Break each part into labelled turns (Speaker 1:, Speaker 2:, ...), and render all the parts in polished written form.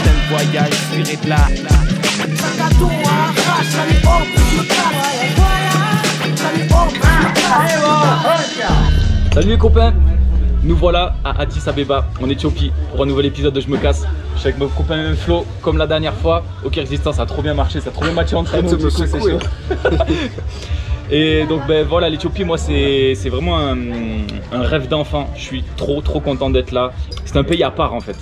Speaker 1: Un voyage inspiré de là.
Speaker 2: Salut les copains, nous voilà à Addis Abeba en Éthiopie pour un nouvel épisode de Je me casse. Je suis avec mon copain Flo comme la dernière fois. Ok Résistance, ça a trop bien marché, ça a trop bien matché entre nous. C'est chaud. Et donc ben voilà, l'Éthiopie, moi c'est vraiment un rêve d'enfant. Je suis trop content d'être là. C'est un pays à part en fait,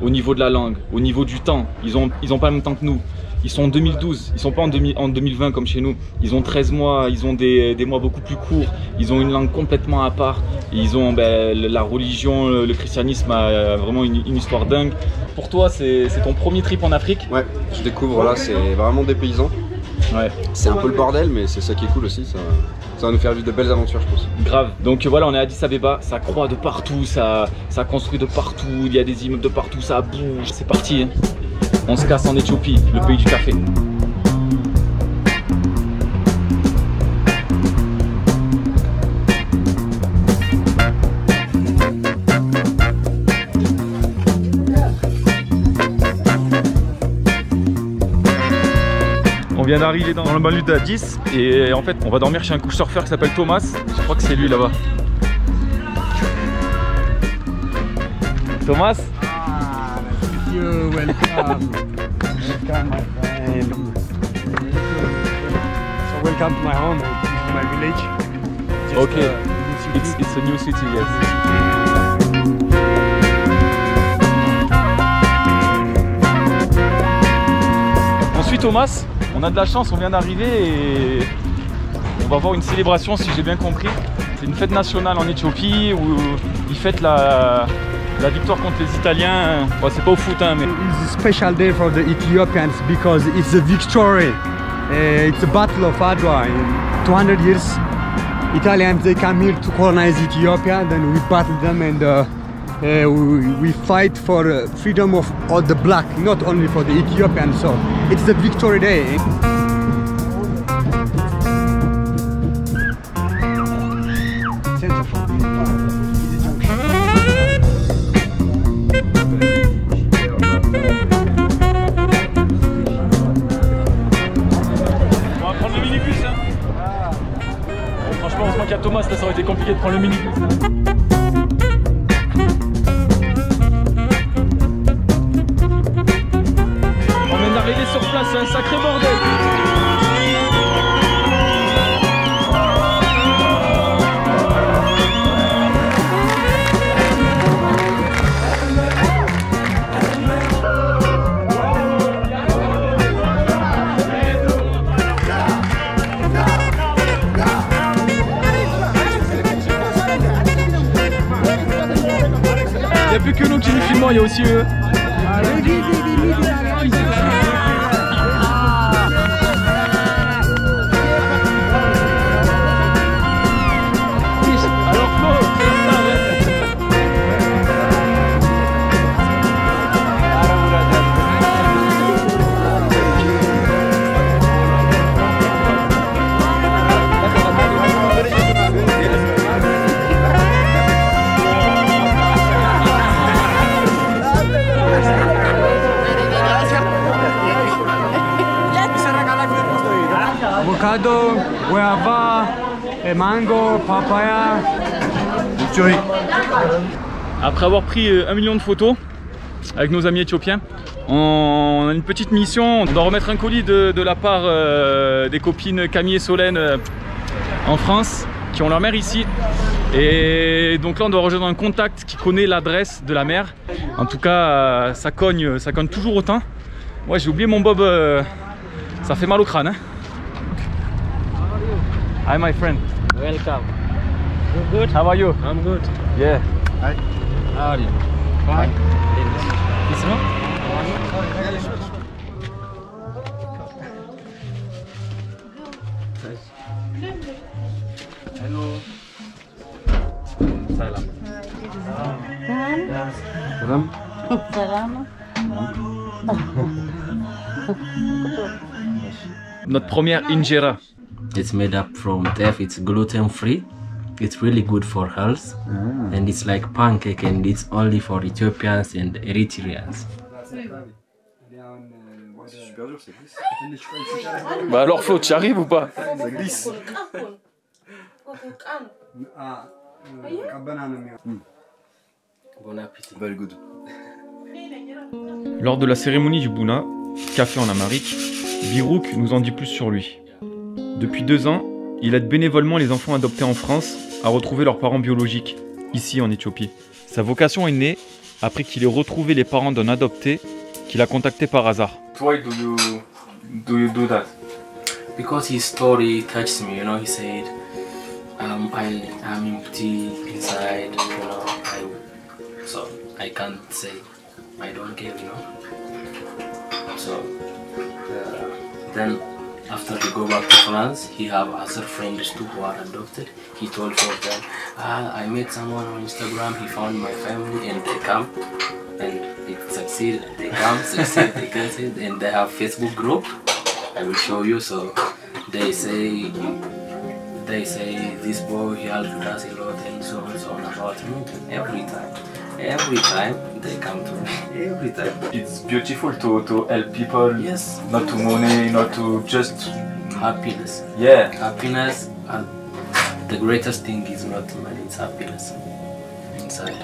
Speaker 2: au niveau de la langue, au niveau du temps. Ils ont pas le même temps que nous. Ils sont en 2012, ils sont pas en 2020 comme chez nous. Ils ont 13 mois, ils ont des mois beaucoup plus courts. Ils ont une langue complètement à part. Ils ont la religion, le christianisme a vraiment une histoire dingue. Pour toi, c'est ton premier trip en Afrique?
Speaker 3: Ouais, je découvre là, c'est vraiment des paysans. Ouais. C'est un peu le bordel, mais c'est ça qui est cool aussi. Ça va nous faire vivre de belles aventures, je pense.
Speaker 2: Grave. Donc voilà, on est à Addis Abeba, ça croît de partout, ça construit de partout, il y a des immeubles de partout, ça bouge. C'est parti, hein. On se casse en Éthiopie, le pays du café. On vient d'arriver dans le banlieue d'Addis et en fait on va dormir chez un couchsurfeur qui s'appelle Thomas. Je crois que c'est lui là-bas. Thomas?
Speaker 4: Welcome. Welcome, my friend. So welcome to my home, to my village.
Speaker 2: Okay, it's a new city, yes. Ensuite Thomas, on a de la chance, on vient d'arriver et on va voir une célébration si j'ai bien compris. C'est une fête nationale en Éthiopie où ils fêtent la victoire contre les Italiens. Bon, c'est pas au foot hein, mais...
Speaker 4: It's a special day for the Ethiopians because it's a victory. It's a battle of Adwa. In 200 years, Italians they come here to colonize Ethiopia. Then we battle them and we fight for freedom of all the black, not only for the Ethiopians. So it's the victory day.
Speaker 2: Heureusement qu'il y a Thomas, là ça aurait été compliqué de prendre le minibus. On vient d'arriver sur place, c'est un sacré bordel. Il n'y a plus que nous qui nous filmons, il y a aussi eux.
Speaker 4: Avocado, guava, mango, papaya.
Speaker 2: Après avoir pris 1 million de photos avec nos amis éthiopiens, on a une petite mission. On doit remettre un colis de la part des copines Camille et Solène en France qui ont leur mère ici. Et donc là on doit rejoindre un contact qui connaît l'adresse de la mère. En tout cas ça cogne toujours autant. Ouais, j'ai oublié mon bob, ça fait mal au crâne hein. Hi my friend.
Speaker 5: Welcome.
Speaker 2: You good? How are you?
Speaker 5: I'm good.
Speaker 2: Yeah.
Speaker 5: Hi. How are you? Fine. This one?
Speaker 2: Hello. Salam.
Speaker 5: Salam.
Speaker 2: Notre première injera.
Speaker 5: It's made up from teff. It's gluten free
Speaker 6: it's really good for health, and it's like pancake, and it's only for Ethiopians and Eritreans.
Speaker 2: Bah alors Flo, tu y arrives ou pas?
Speaker 3: Ça glisse.
Speaker 6: Bon appétit.
Speaker 3: Very good.
Speaker 2: Lors de la cérémonie du Bouna, café en Amérique, Birouk nous en dit plus sur lui. Depuis 2 ans, il aide bénévolement les enfants adoptés en France à retrouver leurs parents biologiques, ici en Éthiopie. Sa vocation est née après qu'il ait retrouvé les parents d'un adopté qu'il a contacté par hasard. Why do you do that?
Speaker 6: Because his story touched me, you know. He said, I'm empty inside, you know. So I can't say I don't care, you know. So then after he go back to France, he have other friends too who are adopted. He told for them, I met someone on Instagram, he found my family and they come and it succeeded. They come, succeed, they cancel, and they have Facebook group. I will show you. So they say this boy he helped us a lot and so on about me. Every time they come to me. Every time.
Speaker 2: It's beautiful to help people.
Speaker 6: Yes.
Speaker 2: Not to money, not to just
Speaker 6: Happiness.
Speaker 2: yeah.
Speaker 6: Happiness. And the greatest thing is not money. It's happiness inside.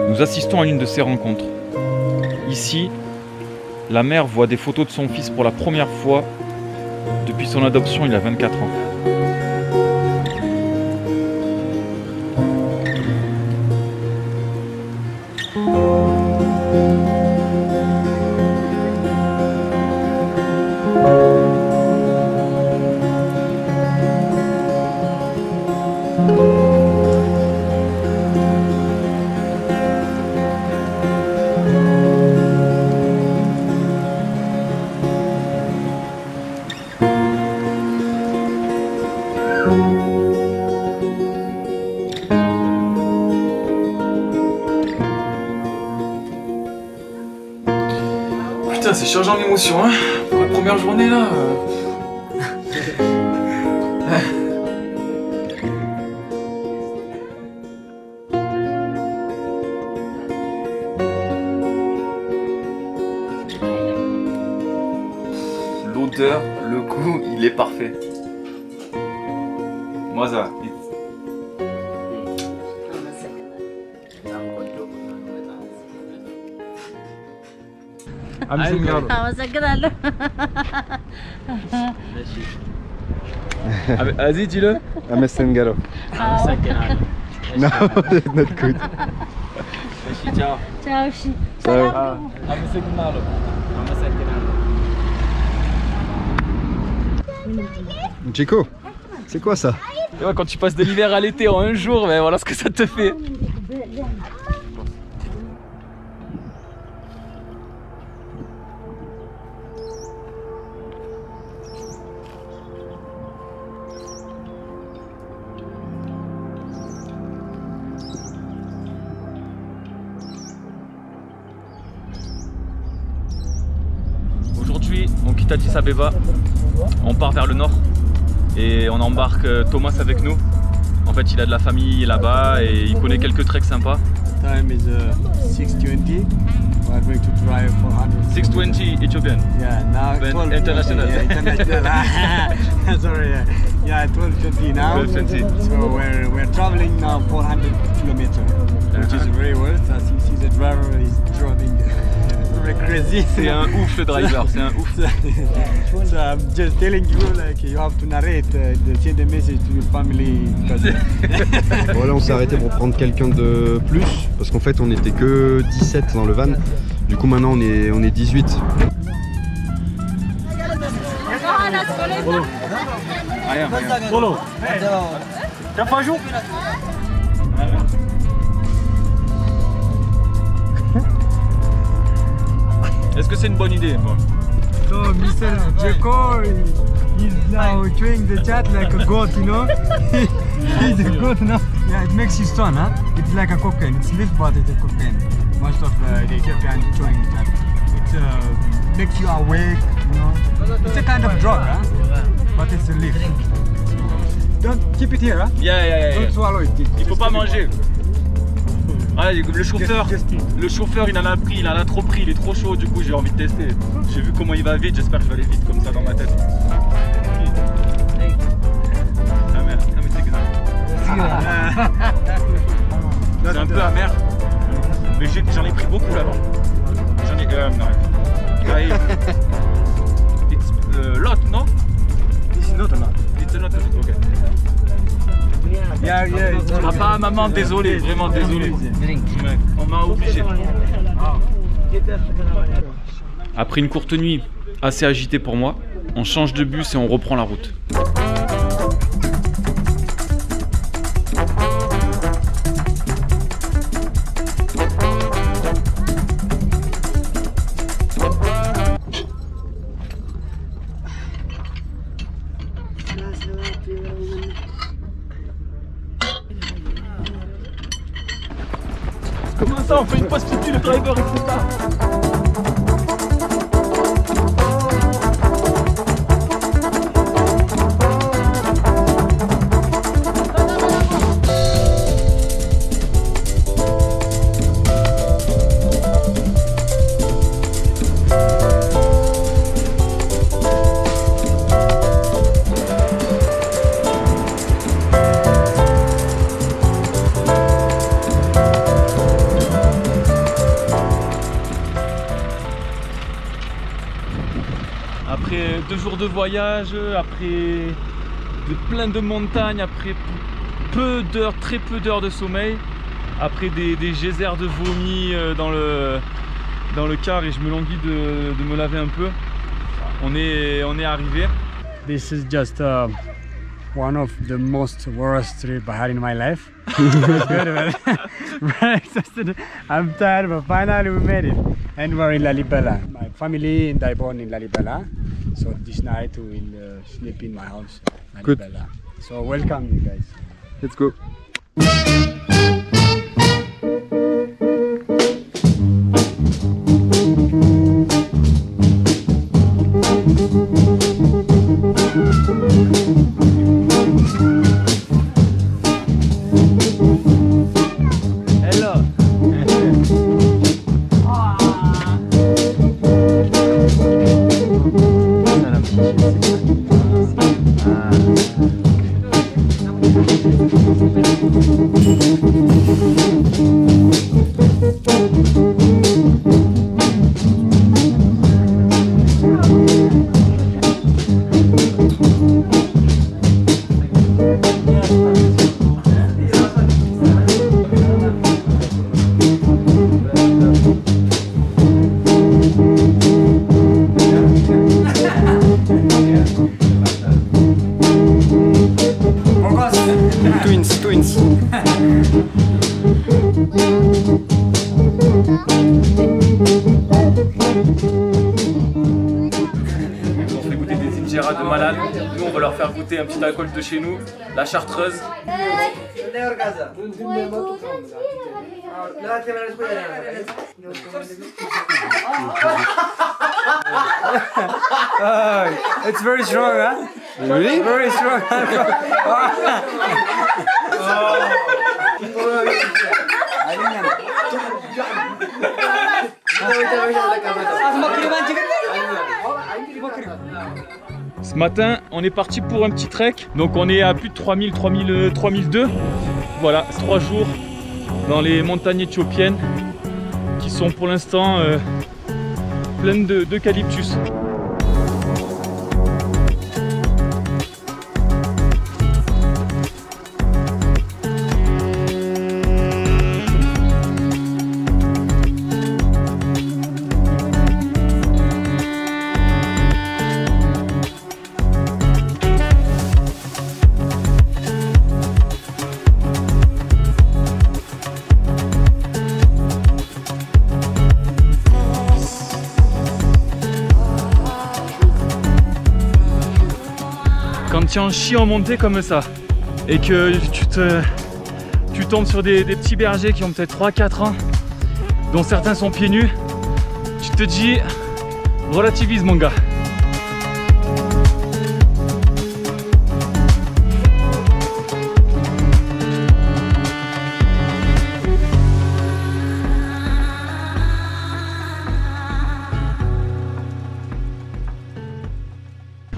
Speaker 2: Nous assistons à l'une de ces rencontres. Ici, la mère voit des photos de son fils pour la première fois depuis son adoption il y a 24 ans. Putain, c'est chargé en émotion, hein, pour la première journée là. L'odeur, le goût, il est parfait. Moi ça.
Speaker 7: አመሰግናለሁ።
Speaker 2: Vas-y, dis-le.
Speaker 3: አመሰግናለሁ።
Speaker 6: አመሰግናለሁ።
Speaker 3: No, not good.
Speaker 6: ቻው
Speaker 7: ቻው። እሺ
Speaker 2: አመሰግናለሁ።
Speaker 3: Chico, c'est quoi ça?
Speaker 2: Et ouais, quand tu passes de l'hiver à l'été en un jour, ben voilà ce que ça te fait. Aujourd'hui, on quitte Addis Abeba, on part vers le nord et on embarque Thomas avec nous. En fait, il a de la famille là-bas et il connaît quelques treks sympas.
Speaker 4: Time is 6:20. We are going to drive 400.
Speaker 2: 620 Ethiopian.
Speaker 4: Yeah, now
Speaker 2: But
Speaker 4: 12.
Speaker 2: international.
Speaker 4: Yeah, international. Sorry, yeah, 12:20 now.
Speaker 2: 12:20.
Speaker 4: So we're traveling now 400 kilometers, which is very well. As you see, the driver is driving very crazy.
Speaker 2: C'est un ouf le driver, c'est un ouf.
Speaker 4: So I'm just telling you, like, you have to narrate, send a message to your family.
Speaker 3: Voilà, on s'est arrêté pour prendre quelqu'un de plus parce qu'en fait on n'était que 17 dans le van. Du coup maintenant on est 18.
Speaker 2: Est-ce que c'est une bonne idée moi?
Speaker 4: So Mr. Jeko, he's now chewing the chat like a goat, you know. He's a goat now. Yeah, it makes you stun, huh? It's like a cocaine. It's leaf, but it's a cocaine. Most of the Ethiopians chewing that. It makes you awake, you know. It's a kind of drug, huh? But it's a leaf. Don't keep it here, huh?
Speaker 2: Yeah.
Speaker 4: Don't swallow it.
Speaker 2: Il faut pas manger. Ah, le chauffeur il en a pris, il en a trop pris, il est trop chaud, du coup j'ai envie de tester. J'ai vu comment il va vite, j'espère que je vais aller vite comme ça dans ma tête. Ah merde, c'est un peu amer, mais j'en ai pris beaucoup là-bas. J'en ai non. It's lot, no?
Speaker 4: It's not a lot.
Speaker 2: It's not a lot, ok.
Speaker 4: Yeah.
Speaker 2: Papa, maman, désolé, vraiment désolé. On m'a obligé. Après une courte nuit assez agitée pour moi, on change de bus et on reprend la route. Comment ça, on fait une pause pipi, le driver il fait ça? Après 2 jours de voyage, après plein de montagnes, après peu d'heures, très peu d'heures de sommeil, après des geysers de vomi dans le car et je me languis de me laver un peu. On est arrivé.
Speaker 4: This is just one of the most worst trips I had in my life. It's good, man. Very exhausted. I'm tired, but finally we made it. And we're in Lalibela. My family and I born in Lalibela. So this night we will sleep in my house, Lalibela.
Speaker 3: Good.
Speaker 4: So welcome you guys.
Speaker 3: Let's go. Twins.
Speaker 2: On fait goûter des injera de malade. Nous on va leur faire goûter un petit alcool de chez nous, la chartreuse.
Speaker 4: It's very strong, huh?
Speaker 3: Really?
Speaker 4: Very strong.
Speaker 2: Ce matin, on est parti pour un petit trek. Donc on est à plus de 3002. Voilà, 3 jours dans les montagnes éthiopiennes qui sont pour l'instant pleines d'eucalyptus. quand tu es en chie en montée comme ça et que tu tombes sur des petits bergers qui ont peut-être 3-4 ans, dont certains sont pieds nus, tu te dis relativise mon gars.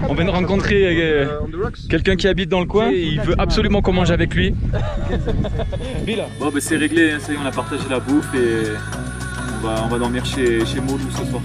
Speaker 2: On vient de rencontrer quelqu'un qui habite dans le coin et il veut absolument qu'on mange avec lui. Bon bah c'est réglé, hein, ça y est, on a partagé la bouffe et on va dormir chez Moulou ce soir.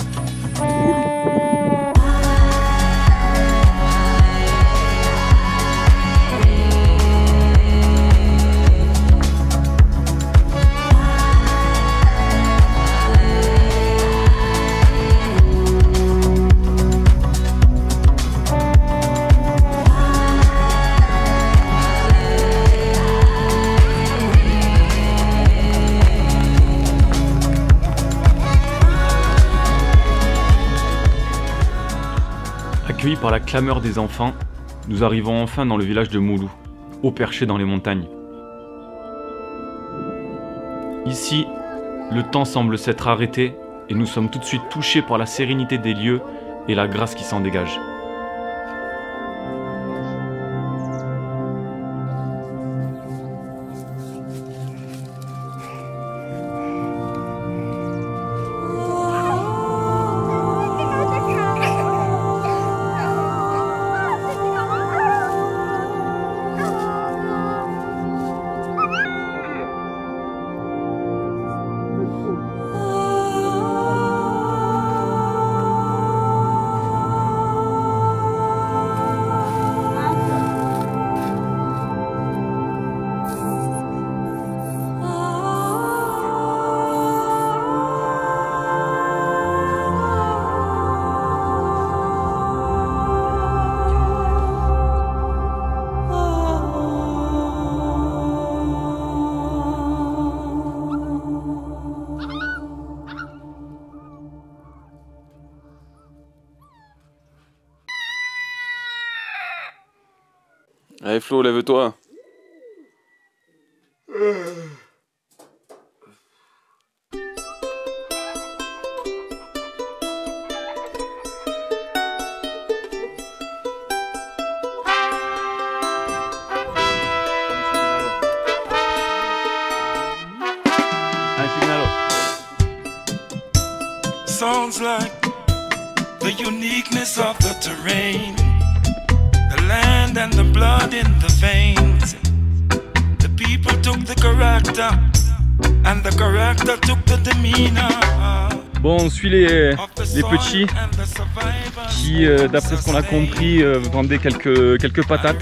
Speaker 2: Accueillis par la clameur des enfants, nous arrivons enfin dans le village de Moulou, haut perché dans les montagnes. Ici, le temps semble s'être arrêté et nous sommes tout de suite touchés par la sérénité des lieux et la grâce qui s'en dégage. Allez Flo, lève-toi.
Speaker 7: Sounds like the uniqueness of the terrain, the land and the blood in the veins. The people took the character and the character took the demeanor.
Speaker 2: Bon, on suit les petits qui, d'après ce qu'on a compris, vendaient quelques patates.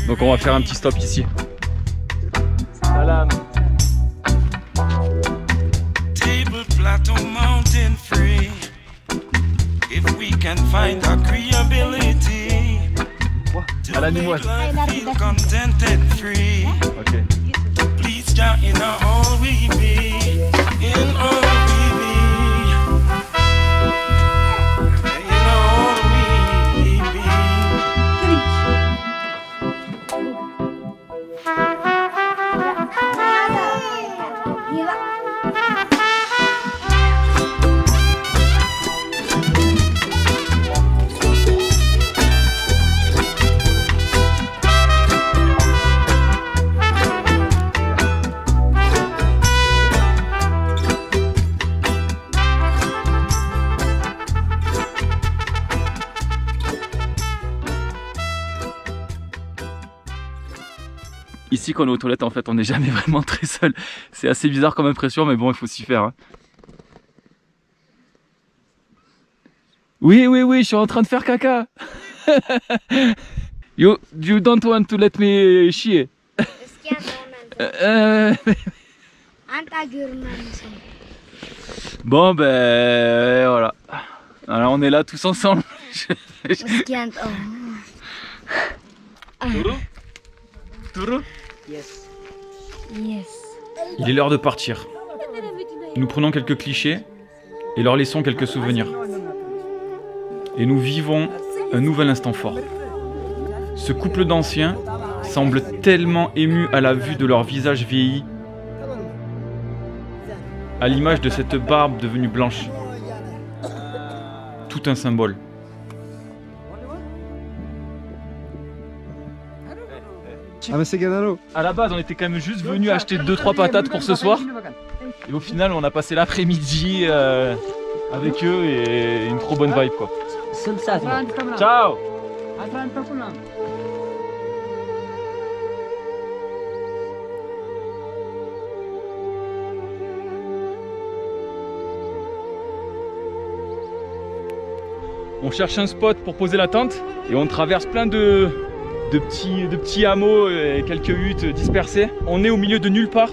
Speaker 2: Donc on va faire un petit stop ici. Salam.
Speaker 7: Mountain free. If we can find agreeability to make life feel contented free.
Speaker 2: Okay.
Speaker 7: Please join in all we be, in all we be, in all we be.
Speaker 2: Ici quand on est aux toilettes en fait on n'est jamais vraiment très seul. C'est assez bizarre comme impression mais bon il faut s'y faire hein. Oui je suis en train de faire caca. You don't want to let me chier. Bon ben voilà. Alors on est là tous ensemble. Turu?
Speaker 8: Yes.
Speaker 2: Il est l'heure de partir. Nous prenons quelques clichés et leur laissons quelques souvenirs. Et nous vivons un nouvel instant fort. Ce couple d'anciens semble tellement ému à la vue de leur visage vieilli, à l'image de cette barbe devenue blanche. Tout un symbole.
Speaker 3: Ah, mais c'est Ganaro.
Speaker 2: À la base, on était quand même juste venu acheter 2-3 patates pour ce soir. Et au final, on a passé l'après-midi avec eux et une trop bonne vibe quoi. Ciao. On cherche un spot pour poser la tente et on traverse plein de petits hameaux et quelques huttes dispersées. On est au milieu de nulle part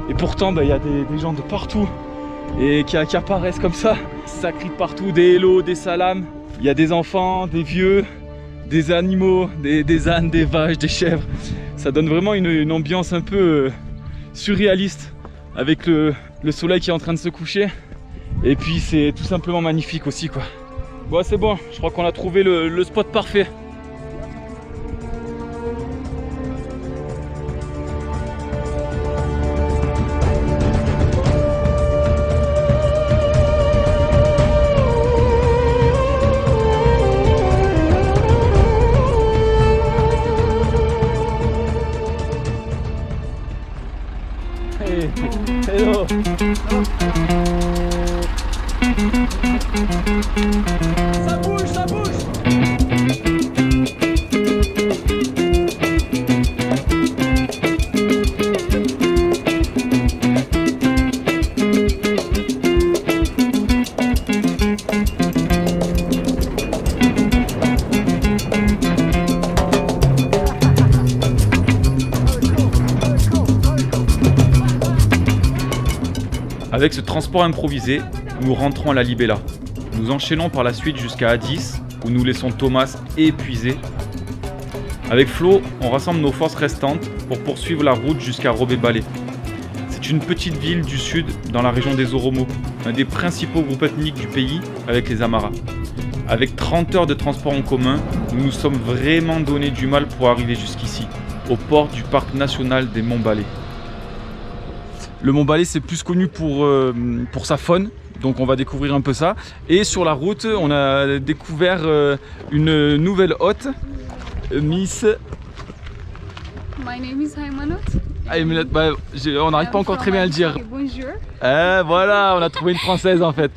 Speaker 2: et pourtant il y a des gens de partout et qui apparaissent comme ça. Ça crie de partout, des hellos, des salams. Il y a des enfants, des vieux, des animaux, des ânes, des vaches, des chèvres. Ça donne vraiment une ambiance un peu surréaliste avec le soleil qui est en train de se coucher. Et puis c'est tout simplement magnifique aussi quoi. Bon c'est bon, je crois qu'on a trouvé le spot parfait. Hey, hello. Ça bouge, ça bouge. Avec ce transport improvisé, nous rentrons à la Libella. Nous enchaînons par la suite jusqu'à Addis, où nous laissons Thomas épuisé. Avec Flo, on rassemble nos forces restantes pour poursuivre la route jusqu'à Robé Balé. C'est une petite ville du sud, dans la région des Oromos, un des principaux groupes ethniques du pays avec les Amaras. Avec 30 heures de transport en commun, nous nous sommes vraiment donné du mal pour arriver jusqu'ici, aux portes du parc national des Monts Balé. Le Mont Balé, c'est plus connu pour sa faune, donc on va découvrir un peu ça. Et sur la route, on a découvert une nouvelle hôte, Miss...
Speaker 8: My name is Haymanot.
Speaker 2: On n'arrive pas encore très bien à le dire.
Speaker 8: Bonjour.
Speaker 2: Voilà, on a trouvé une française en fait.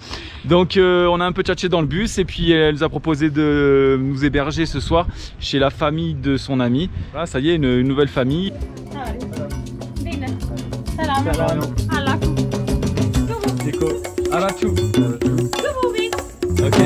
Speaker 2: Donc on a un peu tchatché dans le bus et puis elle nous a proposé de nous héberger ce soir chez la famille de son ami. Voilà, ça y est, une nouvelle famille. Ok.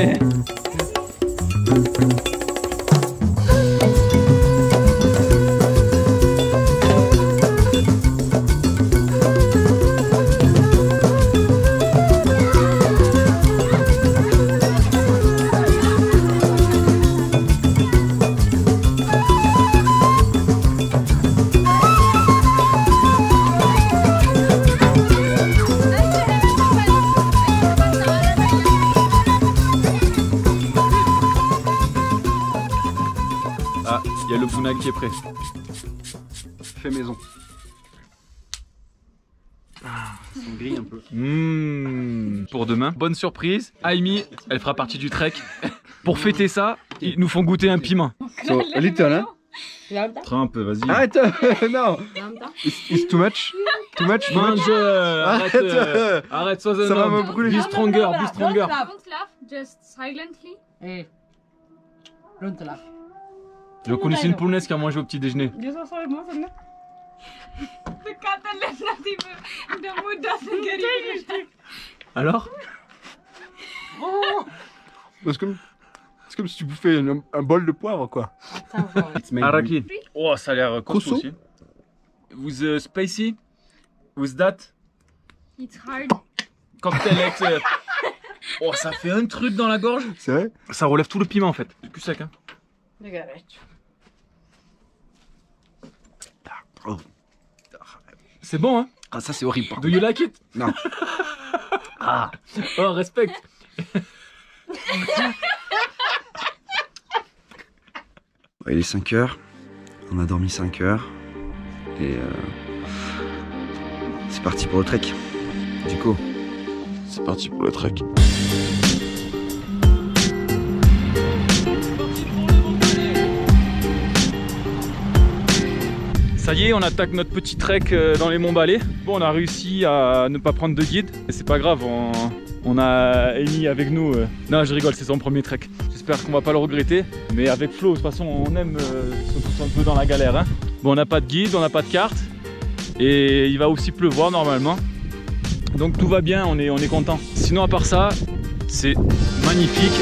Speaker 2: Ah, il y a le bounag qui est prêt.
Speaker 3: Fait maison. Ah, ça grille un peu.
Speaker 2: Pour demain, bonne surprise. Aimi, elle fera partie du trek. Pour fêter ça, ils nous font goûter un piment.
Speaker 3: So, a little, hein?
Speaker 2: Trump, vas-y.
Speaker 3: Arrête. Non. It's too much. Too much. Too much.
Speaker 2: Mange, arrête, sois un
Speaker 3: Ça va
Speaker 2: homme.
Speaker 3: me brûler.
Speaker 2: Be stronger, be stronger.
Speaker 8: Don't laugh, just silently.
Speaker 9: Hey, don't laugh.
Speaker 2: Je connaissais une polonaise qui a mangé au petit déjeuner.
Speaker 8: The cat and not even the mood doesn't get even.
Speaker 2: Alors?
Speaker 3: C'est comme si tu bouffais un bol de poivre, quoi.
Speaker 2: Araki. Oh, ça a l'air costaud
Speaker 3: Costaud.
Speaker 2: aussi. With spicy? With that?
Speaker 8: It's hard.
Speaker 2: Cocktail ex. Oh, ça fait un truc dans la gorge.
Speaker 3: C'est vrai?
Speaker 2: Ça relève tout le piment en fait. C'est plus sec, hein.
Speaker 3: Oh.
Speaker 2: C'est bon, hein?
Speaker 3: Ah, ça c'est horrible. Par
Speaker 2: Do you like it?
Speaker 3: Non.
Speaker 2: Ah. Oh, respect.
Speaker 3: Il est 5 heures, on a dormi 5 heures et c'est parti pour le trek. Du coup, c'est parti pour le trek.
Speaker 2: Ça y est, on attaque notre petit trek dans les Monts Balais. Bon, on a réussi à ne pas prendre de guide, mais c'est pas grave, on a Amy avec nous. Non, je rigole, c'est son premier trek. J'espère qu'on va pas le regretter, mais avec Flo, de toute façon, on aime se foutre un peu dans la galère. Hein. Bon, on n'a pas de guide, on n'a pas de carte, et il va aussi pleuvoir normalement. Donc tout va bien, on est content. Sinon, à part ça, c'est magnifique.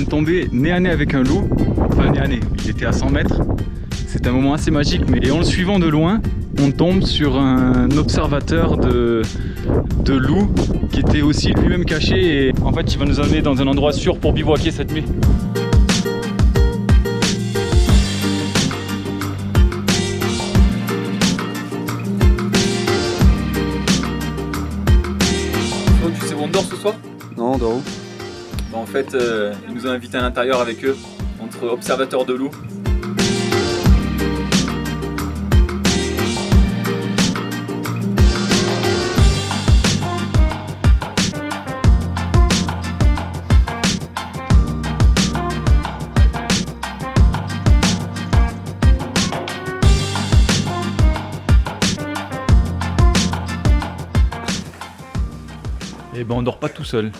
Speaker 2: Tombé nez à nez avec un loup, enfin nez à nez, il était à 100 mètres, c'est un moment assez magique, mais en le suivant de loin, on tombe sur un observateur de loup qui était aussi lui-même caché et en fait il va nous amener dans un endroit sûr pour bivouaquer cette nuit. Oh, tu sais où on dort ce soir?
Speaker 3: Non, on dort où?
Speaker 2: En fait, ils nous ont invités à l'intérieur avec eux, entre observateurs de loups. Et ben on dort pas tout seul.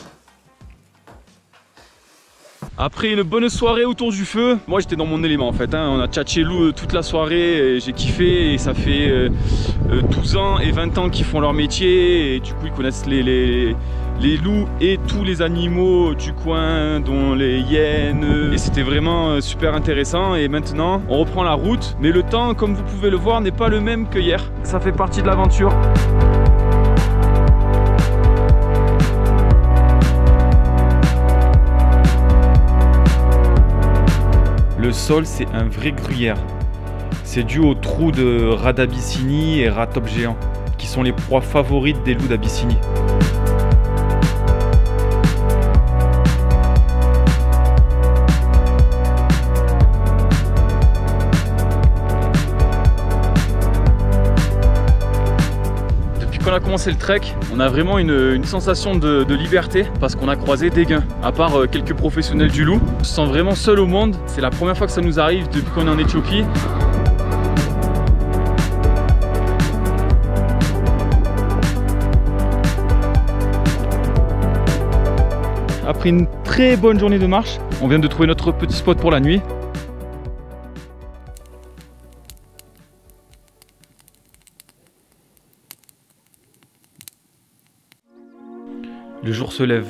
Speaker 2: Après une bonne soirée autour du feu, moi j'étais dans mon élément en fait, hein. On a tchatché loup toute la soirée, j'ai kiffé et ça fait 12 ans et 20 ans qu'ils font leur métier et du coup ils connaissent les loups et tous les animaux du coin dont les hyènes et c'était vraiment super intéressant et maintenant on reprend la route mais le temps comme vous pouvez le voir n'est pas le même que hier, ça fait partie de l'aventure. Le sol, c'est un vrai gruyère. C'est dû aux trous de rats d'Abyssinie et rats top géants, qui sont les proies favorites des loups d'Abyssinie. Quand on a commencé le trek, on a vraiment une sensation de liberté parce qu'on a croisé des gains. À part quelques professionnels du loup, on se sent vraiment seul au monde. C'est la première fois que ça nous arrive depuis qu'on est en Éthiopie. Après une très bonne journée de marche, on vient de trouver notre petit spot pour la nuit. Le jour se lève.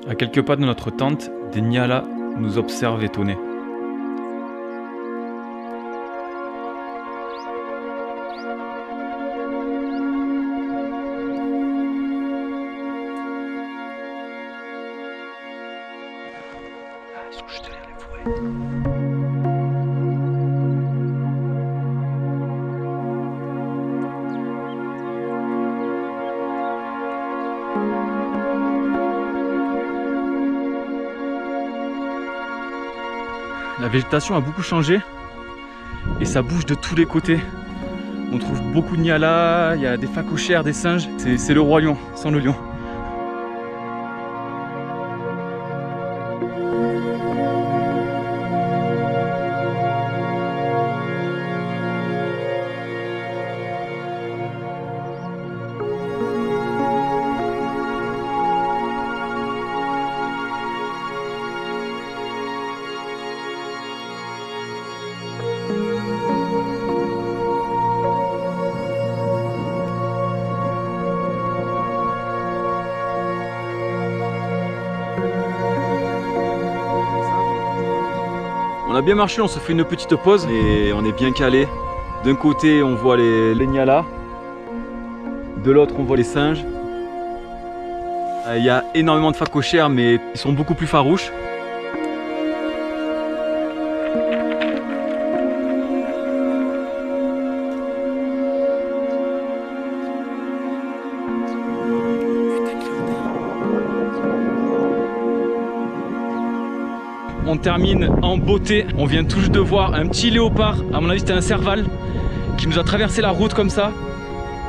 Speaker 2: À quelques pas de notre tente, des Nyalas nous observent étonnés. Ils sont juste derrière les forêts. La végétation a beaucoup changé et ça bouge de tous les côtés. On trouve beaucoup de Nyalas, il y a des phacochères, des singes. C'est le roi lion, sans le lion. On a bien marché, on se fait une petite pause et on est bien calé. D'un côté on voit les Nyalas, de l'autre on voit les singes. Il y a énormément de phacochères mais ils sont beaucoup plus farouches. on termine en beauté. On vient tout juste de voir un petit léopard, à mon avis c'était un serval, qui nous a traversé la route comme ça.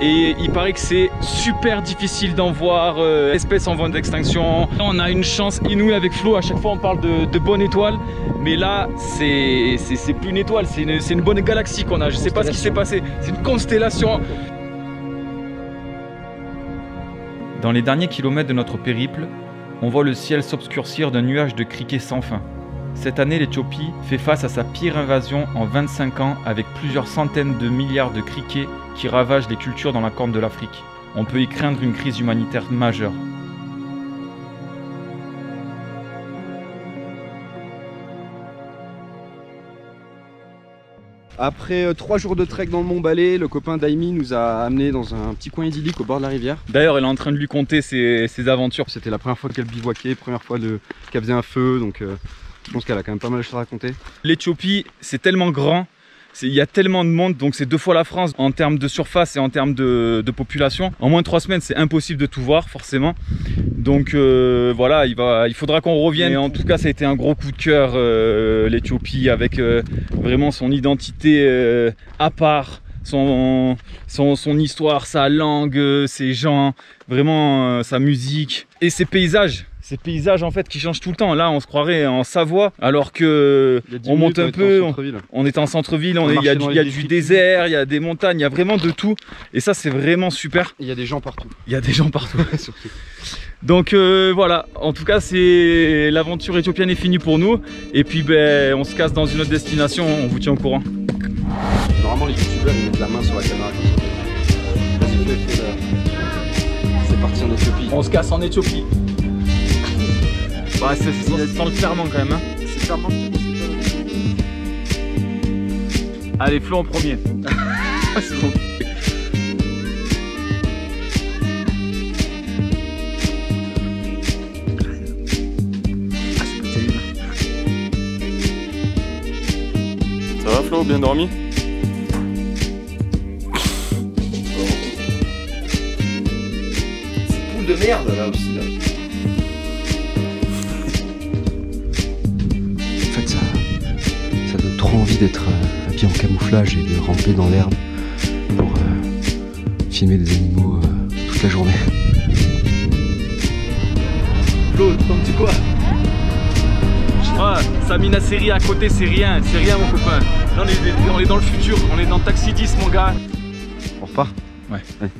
Speaker 2: Et il paraît que c'est super difficile d'en voir, espèces en voie d'extinction. On a une chance inouïe avec Flo, à chaque fois on parle de bonne étoile. Mais là, c'est plus une étoile, c'est une bonne galaxie qu'on a. Je sais pas ce qui s'est passé, c'est une constellation. Dans les derniers kilomètres de notre périple, on voit le ciel s'obscurcir d'un nuage de criquets sans fin. Cette année, l'Éthiopie fait face à sa pire invasion en 25 ans avec plusieurs centaines de milliards de criquets qui ravagent les cultures dans la corne de l'Afrique. On peut y craindre une crise humanitaire majeure.
Speaker 3: Après 3 jours de trek dans le Mont Balé, le copain d'Aimi nous a amené dans un petit coin idyllique au bord de la rivière.
Speaker 2: D'ailleurs, elle est en train de lui conter ses aventures.
Speaker 3: C'était la première fois qu'elle bivouaquait, première fois qu'elle faisait un feu, donc je pense qu'elle a quand même pas mal de choses à raconter.
Speaker 2: L'Éthiopie, c'est tellement grand, il y a tellement de monde, donc c'est 2 fois la France en termes de surface et en termes de population. En moins de 3 semaines, c'est impossible de tout voir, forcément. Donc voilà, il faudra qu'on revienne. Et en tout cas, ça a été un gros coup de cœur, l'Éthiopie, avec vraiment son identité à part, son histoire, sa langue, ses gens, vraiment sa musique et ses paysages. Ces paysages en fait qui changent tout le temps. Là on se croirait en Savoie alors que on monte un peu, on est en centre-ville, il y a du désert, il y a des montagnes, il y a vraiment de tout. Et ça c'est vraiment super.
Speaker 3: Il y a des gens partout.
Speaker 2: Il y a des gens partout. Donc voilà, en tout cas c'est l'aventure éthiopienne est finie pour nous. Et puis ben, on se casse dans une autre destination, on vous tient au courant.
Speaker 3: Normalement les youtubeurs ils mettent la main sur la caméra. Vas-y, c'est parti en Éthiopie.
Speaker 2: On se casse en Éthiopie. Bah, c'est sans le ferment quand même. Hein.
Speaker 3: C'est ferment.
Speaker 2: Allez, Flo en premier.
Speaker 3: C'est bon.
Speaker 10: Ça va Flo, bien dormi?
Speaker 3: Poule de merde là aussi là. Envie d'être habillé en camouflage et de ramper dans l'herbe pour filmer des animaux toute la journée.
Speaker 2: Flo, t'en dis quoi? Ah, Samina Seri à côté, c'est rien mon copain. Là on est dans le futur, on est dans Taxi 10 mon gars.
Speaker 3: On repart?
Speaker 2: Ouais.
Speaker 3: Allez.